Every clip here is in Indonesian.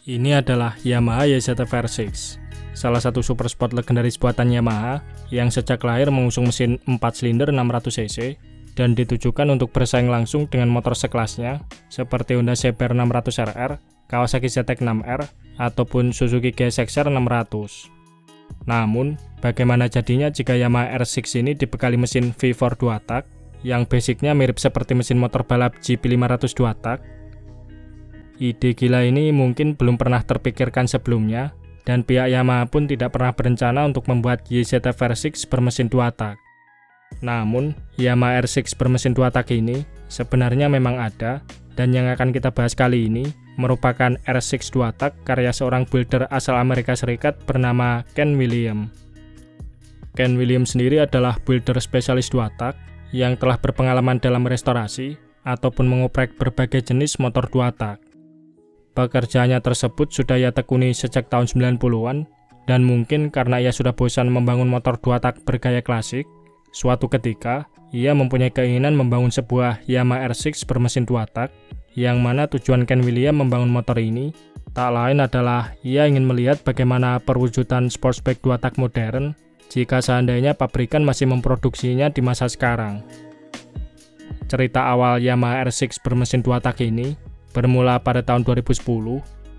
Ini adalah Yamaha YZF-R6, salah satu super sport legendaris buatan Yamaha yang sejak lahir mengusung mesin 4 silinder 600 cc dan ditujukan untuk bersaing langsung dengan motor sekelasnya seperti Honda CBR 600RR, Kawasaki ZX-6R, ataupun Suzuki GSX-R 600. Namun, bagaimana jadinya jika Yamaha R6 ini dibekali mesin V4 2 tak yang basicnya mirip seperti mesin motor balap GP500 2 tak? Ide gila ini mungkin belum pernah terpikirkan sebelumnya, dan pihak Yamaha pun tidak pernah berencana untuk membuat YZF-R6 bermesin 2 tak. Namun, Yamaha R6 bermesin 2 tak ini sebenarnya memang ada, dan yang akan kita bahas kali ini merupakan R6 2 tak karya seorang builder asal Amerika Serikat bernama Ken Williams. Ken Williams sendiri adalah builder spesialis 2 tak yang telah berpengalaman dalam restorasi ataupun mengoprek berbagai jenis motor 2 tak. Pekerjaannya tersebut sudah ia tekuni sejak tahun 90-an, dan mungkin karena ia sudah bosan membangun motor 2 tak bergaya klasik, suatu ketika ia mempunyai keinginan membangun sebuah Yamaha R6 bermesin 2 tak, yang mana tujuan Ken Williams membangun motor ini tak lain adalah ia ingin melihat bagaimana perwujudan sportsback 2 tak modern jika seandainya pabrikan masih memproduksinya di masa sekarang. Cerita awal Yamaha R6 bermesin 2 tak ini bermula pada tahun 2010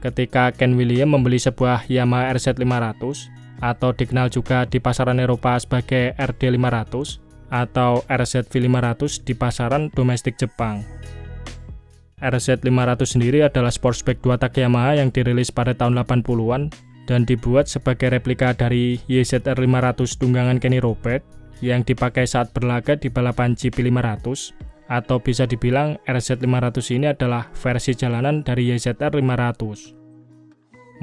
ketika Ken Williams membeli sebuah Yamaha RZ500 atau dikenal juga di pasaran Eropa sebagai RD500 atau RZV500 di pasaran domestik Jepang. RZ500 sendiri adalah sportsback 2 tak Yamaha yang dirilis pada tahun 80-an dan dibuat sebagai replika dari YZR500 tunggangan Kenny Robert yang dipakai saat berlaga di balapan GP500, atau bisa dibilang RZ500 ini adalah versi jalanan dari YZR500.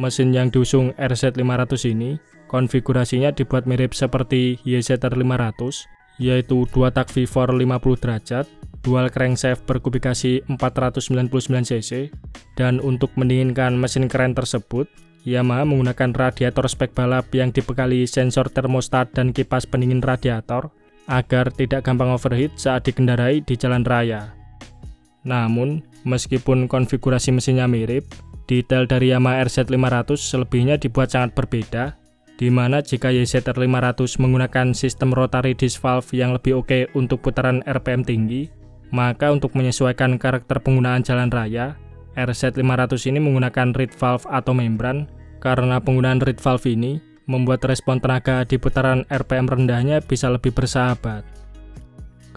Mesin yang diusung RZ500 ini konfigurasinya dibuat mirip seperti YZR500, yaitu 2 tak V4 50 derajat, dual crankshaft berkubikasi 499 cc, dan untuk mendinginkan mesin keren tersebut, Yamaha menggunakan radiator spek balap yang dibekali sensor termostat dan kipas pendingin radiator agar tidak gampang overheat saat dikendarai di jalan raya. Namun, meskipun konfigurasi mesinnya mirip, detail dari Yamaha RZ500 selebihnya dibuat sangat berbeda, di mana jika YZR500 menggunakan sistem rotary disk valve yang lebih oke untuk putaran RPM tinggi, maka untuk menyesuaikan karakter penggunaan jalan raya, RZ500 ini menggunakan reed valve atau membran, karena penggunaan reed valve ini membuat respon tenaga di putaran RPM rendahnya bisa lebih bersahabat.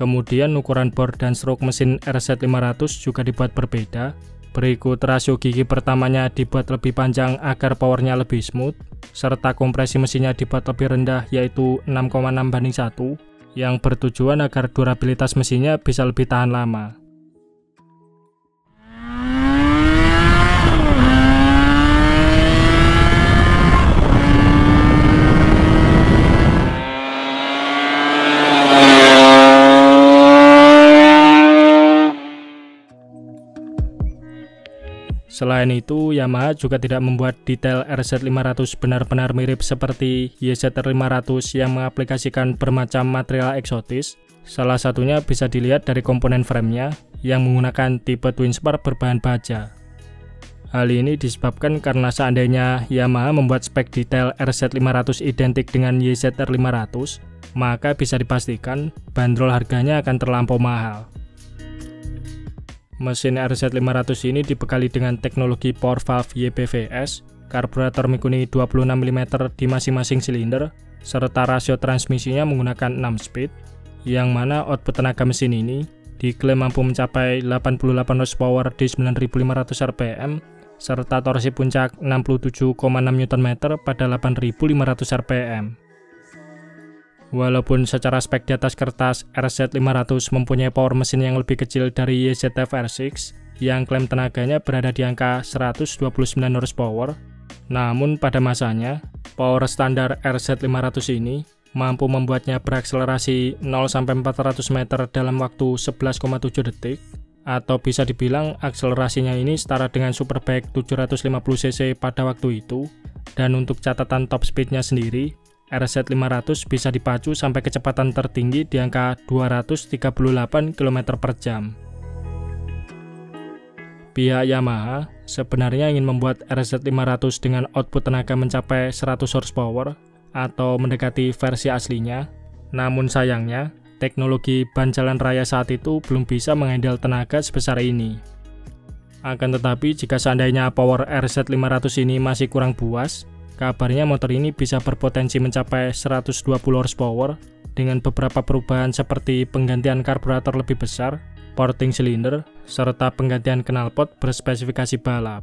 Kemudian ukuran bor dan stroke mesin RZ500 juga dibuat berbeda. Berikut rasio gigi pertamanya dibuat lebih panjang agar powernya lebih smooth, serta kompresi mesinnya dibuat lebih rendah yaitu 6,6:1, yang bertujuan agar durabilitas mesinnya bisa lebih tahan lama. Selain itu, Yamaha juga tidak membuat detail RZ500 benar-benar mirip seperti YZR500 yang mengaplikasikan bermacam material eksotis. Salah satunya bisa dilihat dari komponen framenya yang menggunakan tipe twin spar berbahan baja. Hal ini disebabkan karena seandainya Yamaha membuat spek detail RZ500 identik dengan YZR500, maka bisa dipastikan bandrol harganya akan terlampau mahal. Mesin RZ500 ini dibekali dengan teknologi power valve YPVS, karburator Mikuni 26 mm di masing-masing silinder, serta rasio transmisinya menggunakan 6 speed, yang mana output tenaga mesin ini diklaim mampu mencapai 88 horsepower di 9500 rpm, serta torsi puncak 67,6 Nm pada 8500 rpm. Walaupun secara spek di atas kertas, RZ500 mempunyai power mesin yang lebih kecil dari YZF-R6 yang klaim tenaganya berada di angka 129 horsepower, namun pada masanya, power standar RZ500 ini mampu membuatnya berakselerasi 0-400 meter dalam waktu 11,7 detik, atau bisa dibilang akselerasinya ini setara dengan Superbike 750cc pada waktu itu, dan untuk catatan top speednya sendiri, RZ500 bisa dipacu sampai kecepatan tertinggi di angka 238 km per jam. Pihak Yamaha sebenarnya ingin membuat RZ500 dengan output tenaga mencapai 100 horsepower atau mendekati versi aslinya. Namun sayangnya, teknologi ban jalan raya saat itu belum bisa menghandle tenaga sebesar ini. Akan tetapi, jika seandainya power RZ500 ini masih kurang puas, kabarnya motor ini bisa berpotensi mencapai 120 horsepower dengan beberapa perubahan seperti penggantian karburator lebih besar, porting silinder, serta penggantian knalpot berspesifikasi balap.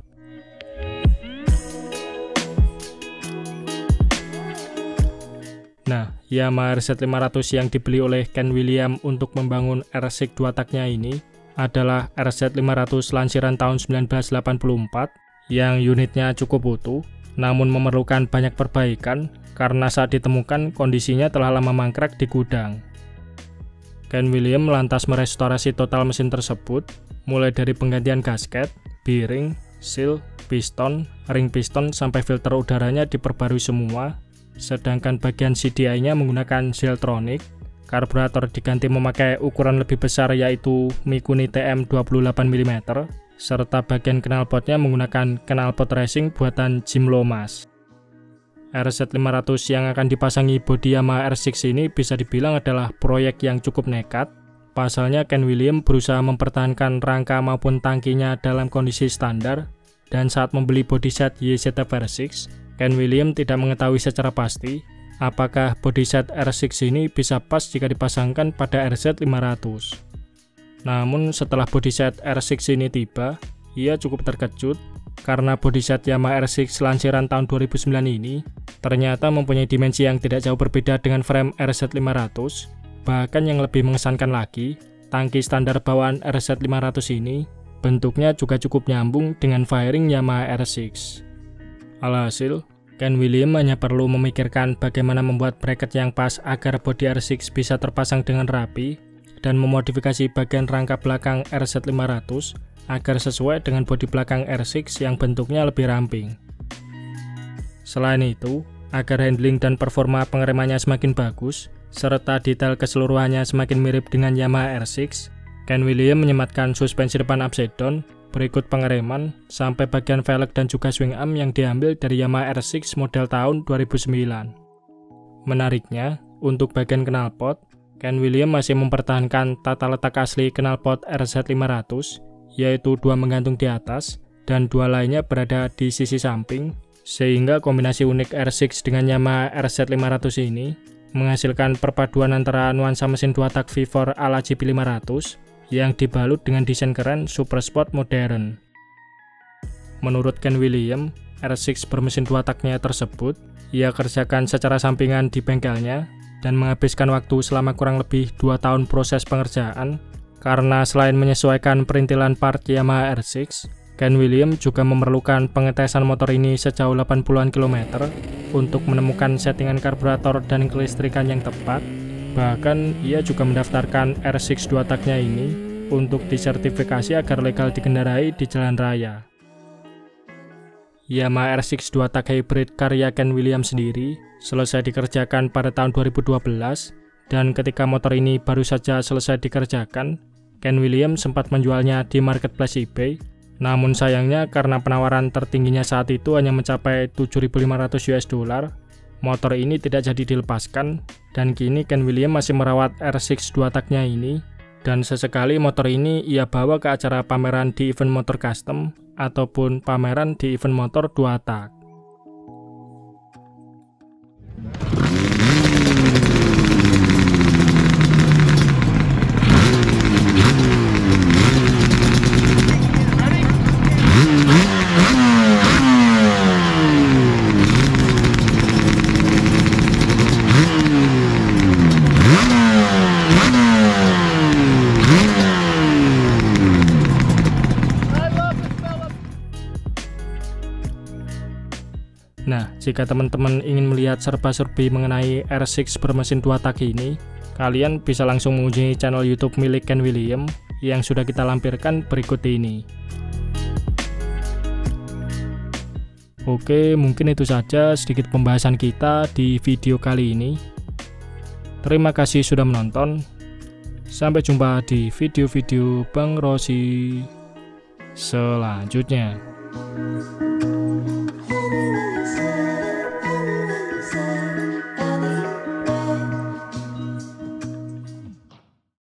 Nah, Yamaha RZ500 yang dibeli oleh Ken Williams untuk membangun R6 2 taknya ini adalah RZ500 lansiran tahun 1984 yang unitnya cukup utuh, namun memerlukan banyak perbaikan karena saat ditemukan kondisinya telah lama mangkrak di gudang. Ken Williams lantas merestorasi total mesin tersebut, mulai dari penggantian gasket, bearing, seal, piston, ring piston, sampai filter udaranya diperbarui semua, sedangkan bagian CDI-nya menggunakan Ziltronic, karburator diganti memakai ukuran lebih besar yaitu Mikuni TM 28 mm, serta bagian knalpotnya menggunakan knalpot racing buatan Jim Lomas. RZ500 yang akan dipasangi bodi Yamaha R6 ini bisa dibilang adalah proyek yang cukup nekat. Pasalnya Ken Williams berusaha mempertahankan rangka maupun tangkinya dalam kondisi standar, dan saat membeli bodi set YZF R6, Ken Williams tidak mengetahui secara pasti apakah bodi set R6 ini bisa pas jika dipasangkan pada RZ500. Namun setelah bodi set R6 ini tiba, ia cukup terkejut karena bodi set Yamaha R6 lansiran tahun 2009 ini ternyata mempunyai dimensi yang tidak jauh berbeda dengan frame RZ500. Bahkan yang lebih mengesankan lagi, tangki standar bawaan RZ500 ini bentuknya juga cukup nyambung dengan fairing Yamaha R6. Alhasil, Ken Williams hanya perlu memikirkan bagaimana membuat bracket yang pas agar bodi R6 bisa terpasang dengan rapi, dan memodifikasi bagian rangka belakang RZ500 agar sesuai dengan bodi belakang R6 yang bentuknya lebih ramping. Selain itu, agar handling dan performa pengeremannya semakin bagus, serta detail keseluruhannya semakin mirip dengan Yamaha R6, Ken Williams menyematkan suspensi depan upside down, berikut pengereman, sampai bagian velg dan juga swing arm yang diambil dari Yamaha R6 model tahun 2009. Menariknya, untuk bagian knalpot, Ken Williams masih mempertahankan tata letak asli knalpot RZ500, yaitu 2 menggantung di atas, dan 2 lainnya berada di sisi samping, sehingga kombinasi unik R6 dengan Yamaha RZ500 ini menghasilkan perpaduan antara nuansa mesin 2 tak V4 ala GP500 yang dibalut dengan desain keren super sport modern. Menurut Ken Williams, R6 bermesin 2 taknya tersebut ia kerjakan secara sampingan di bengkelnya dan menghabiskan waktu selama kurang lebih 2 tahun proses pengerjaan, karena selain menyesuaikan perintilan part Yamaha R6, Ken Williams juga memerlukan pengetesan motor ini sejauh 80-an kilometer untuk menemukan settingan karburator dan kelistrikan yang tepat. Bahkan, ia juga mendaftarkan R6 2 taknya ini untuk disertifikasi agar legal dikendarai di jalan raya. Yamaha R6 2 tak hybrid karya Ken Williams sendiri selesai dikerjakan pada tahun 2012, dan ketika motor ini baru saja selesai dikerjakan, Ken Williams sempat menjualnya di marketplace eBay. Namun sayangnya karena penawaran tertingginya saat itu hanya mencapai $7.500, motor ini tidak jadi dilepaskan, dan kini Ken Williams masih merawat R6 2 taknya ini, dan sesekali motor ini ia bawa ke acara pameran di event motor custom ataupun pameran di event motor 2 tak. Nah, jika teman-teman ingin melihat serba-serbi mengenai R6 bermesin 2 tak ini, kalian bisa langsung mengunjungi channel YouTube milik Ken Williams yang sudah kita lampirkan berikut ini. Oke, mungkin itu saja sedikit pembahasan kita di video kali ini. Terima kasih sudah menonton. Sampai jumpa di video-video Bang Rossi selanjutnya. Bye.